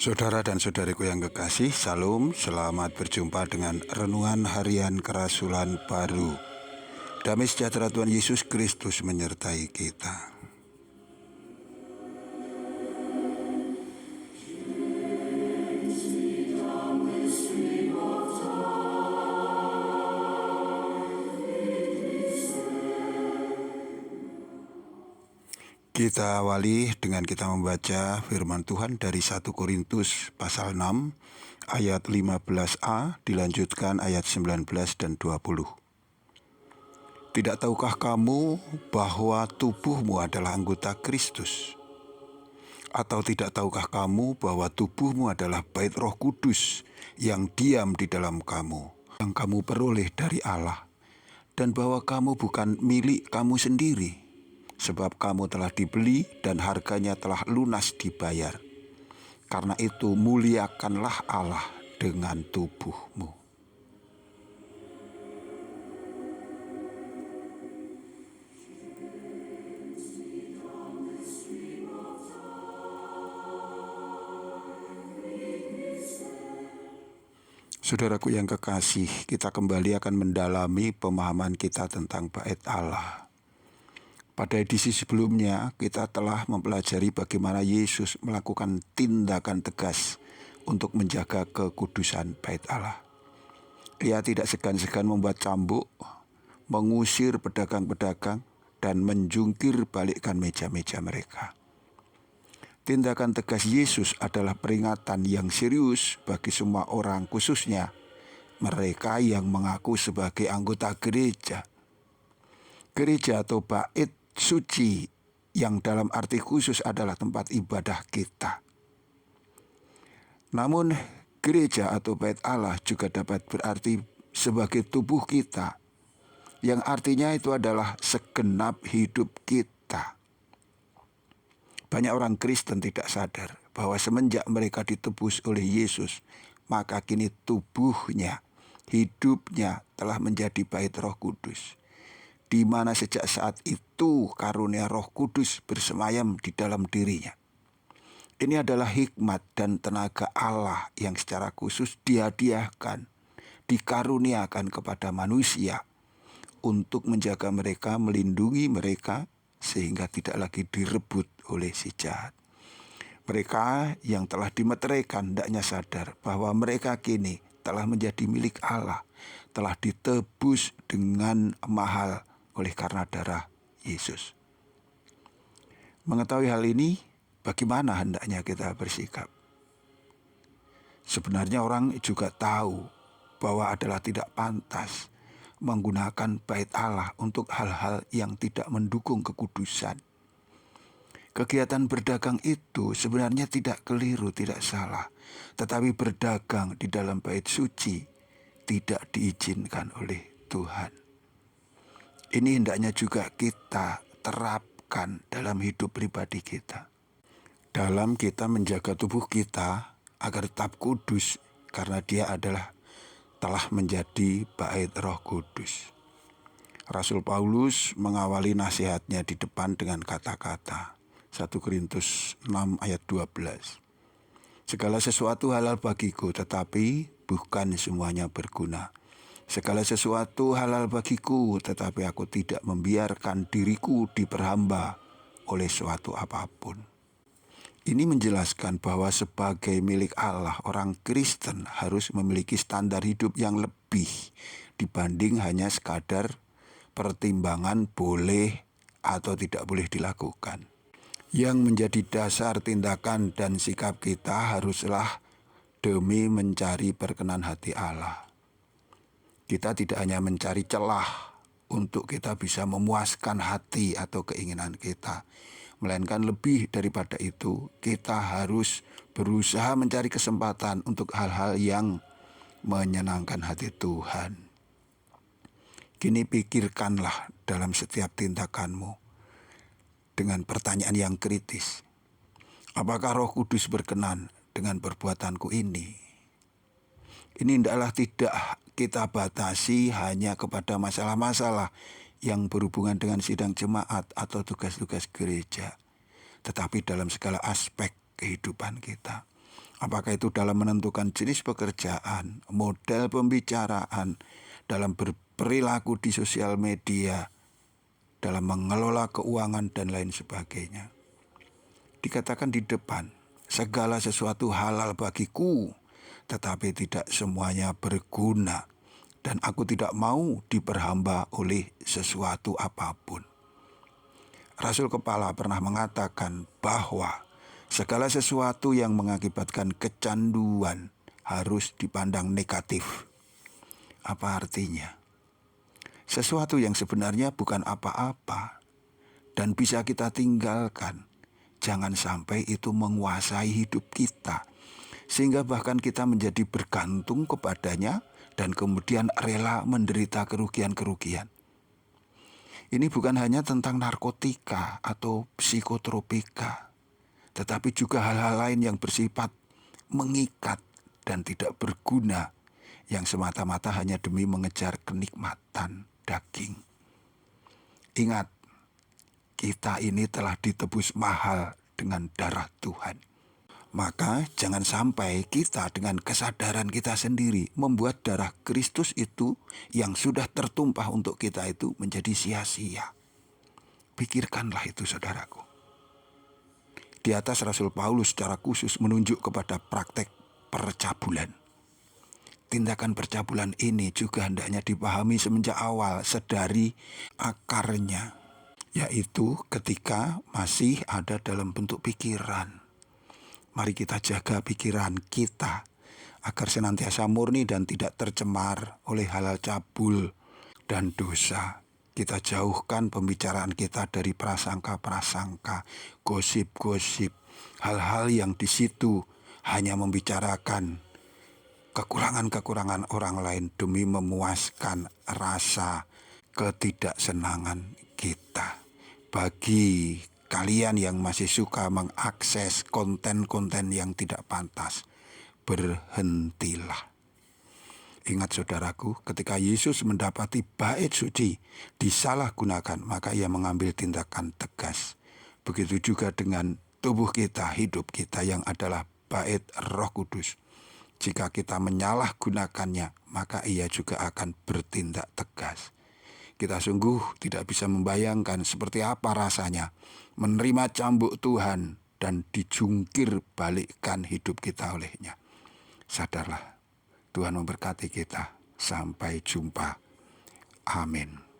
Saudara dan saudariku yang kekasih, Salam, selamat berjumpa dengan Renungan Harian Kerasulan Baru. Damai sejahtera Tuhan Yesus Kristus menyertai kita. Kita awali dengan kita membaca firman Tuhan dari 1 Korintus pasal 6 ayat 15a dilanjutkan ayat 19 dan 20. Tidak tahukah kamu bahwa tubuhmu adalah anggota Kristus? Atau tidak tahukah kamu bahwa tubuhmu adalah bait Roh Kudus yang diam di dalam kamu, yang kamu peroleh dari Allah, dan bahwa kamu bukan milik kamu sendiri, sebab kamu telah dibeli dan harganya telah lunas dibayar. Karena itu muliakanlah Allah dengan tubuhmu. Saudaraku yang kekasih, kita kembali akan mendalami pemahaman kita tentang bait Allah. Pada edisi sebelumnya, kita telah mempelajari bagaimana Yesus melakukan tindakan tegas untuk menjaga kekudusan bait Allah. Ia tidak segan-segan membuat cambuk, mengusir pedagang-pedagang, dan menjungkir balikkan meja-meja mereka. Tindakan tegas Yesus adalah peringatan yang serius bagi semua orang, khususnya mereka yang mengaku sebagai anggota gereja. Gereja atau bait suci yang dalam arti khusus adalah tempat ibadah kita. Namun gereja atau bait Allah juga dapat berarti sebagai tubuh kita, yang artinya itu adalah segenap hidup kita. Banyak orang Kristen tidak sadar bahwa semenjak mereka ditebus oleh Yesus, maka kini tubuhnya, hidupnya telah menjadi bait Roh Kudus, di mana sejak saat itu karunia Roh Kudus bersemayam di dalam dirinya. Ini adalah hikmat dan tenaga Allah yang secara khusus dihadiahkan, dikaruniakan kepada manusia untuk menjaga mereka, melindungi mereka, sehingga tidak lagi direbut oleh si jahat. Mereka yang telah dimeteraikan hendaknya sadar bahwa mereka kini telah menjadi milik Allah, telah ditebus dengan mahal oleh karena darah Yesus. Mengetahui hal ini, bagaimana hendaknya kita bersikap? Sebenarnya orang juga tahu bahwa adalah tidak pantas menggunakan bait Allah untuk hal-hal yang tidak mendukung kekudusan. Kegiatan berdagang itu sebenarnya tidak keliru, tidak salah. Tetapi berdagang di dalam bait suci tidak diizinkan oleh Tuhan. Ini hendaknya juga kita terapkan dalam hidup pribadi kita. Dalam kita menjaga tubuh kita agar tetap kudus, karena dia adalah telah menjadi bait Roh Kudus. Rasul Paulus mengawali nasihatnya di depan dengan kata-kata 1 Korintus 6 ayat 12. Segala sesuatu halal bagiku, tetapi bukan semuanya berguna. Segala sesuatu halal bagiku, tetapi aku tidak membiarkan diriku diperhamba oleh suatu apapun. Ini menjelaskan bahwa sebagai milik Allah, orang Kristen harus memiliki standar hidup yang lebih dibanding hanya sekadar pertimbangan boleh atau tidak boleh dilakukan. Yang menjadi dasar tindakan dan sikap kita haruslah demi mencari perkenan hati Allah. Kita tidak hanya mencari celah untuk kita bisa memuaskan hati atau keinginan kita, melainkan lebih daripada itu, kita harus berusaha mencari kesempatan untuk hal-hal yang menyenangkan hati Tuhan. Kini pikirkanlah dalam setiap tindakanmu dengan pertanyaan yang kritis. Apakah Roh Kudus berkenan dengan perbuatanku ini? Ini hendaklah tidak kita batasi hanya kepada masalah-masalah yang berhubungan dengan sidang jemaat atau tugas-tugas gereja, tetapi dalam segala aspek kehidupan kita. Apakah itu dalam menentukan jenis pekerjaan, model pembicaraan, dalam berperilaku di sosial media, dalam mengelola keuangan dan lain sebagainya. Dikatakan di depan, segala sesuatu halal bagiku, tetapi tidak semuanya berguna, dan aku tidak mau diperhamba oleh sesuatu apapun. Rasul Kepala pernah mengatakan bahwa segala sesuatu yang mengakibatkan kecanduan harus dipandang negatif. Apa artinya? Sesuatu yang sebenarnya bukan apa-apa dan bisa kita tinggalkan. Jangan sampai itu menguasai hidup kita, sehingga bahkan kita menjadi bergantung kepadanya dan kemudian rela menderita kerugian-kerugian. Ini bukan hanya tentang narkotika atau psikotropika, tetapi juga hal-hal lain yang bersifat mengikat dan tidak berguna, yang semata-mata hanya demi mengejar kenikmatan daging. Ingat, kita ini telah ditebus mahal dengan darah Tuhan. Maka jangan sampai kita dengan kesadaran kita sendiri membuat darah Kristus itu yang sudah tertumpah untuk kita itu menjadi sia-sia. Pikirkanlah itu, saudaraku. Di atas Rasul Paulus secara khusus menunjuk kepada praktek percabulan. Tindakan percabulan ini juga hendaknya dipahami semenjak awal, sedari akarnya, yaitu ketika masih ada dalam bentuk pikiran. Mari kita jaga pikiran kita agar senantiasa murni dan tidak tercemar oleh hal-hal cabul dan dosa. Kita jauhkan pembicaraan kita dari prasangka-prasangka, gosip-gosip, hal-hal yang di situ hanya membicarakan kekurangan-kekurangan orang lain demi memuaskan rasa ketidaksenangan kita. Bagi kalian yang masih suka mengakses konten-konten yang tidak pantas, berhentilah. Ingat saudaraku, ketika Yesus mendapati bait suci disalahgunakan, maka ia mengambil tindakan tegas. Begitu juga dengan tubuh kita, hidup kita yang adalah bait Roh Kudus. Jika kita menyalahgunakannya, maka ia juga akan bertindak tegas. Kita sungguh tidak bisa membayangkan seperti apa rasanya menerima cambuk Tuhan dan dijungkir balikkan hidup kita olehnya. Sadarlah, Tuhan memberkati kita. Sampai jumpa. Amin.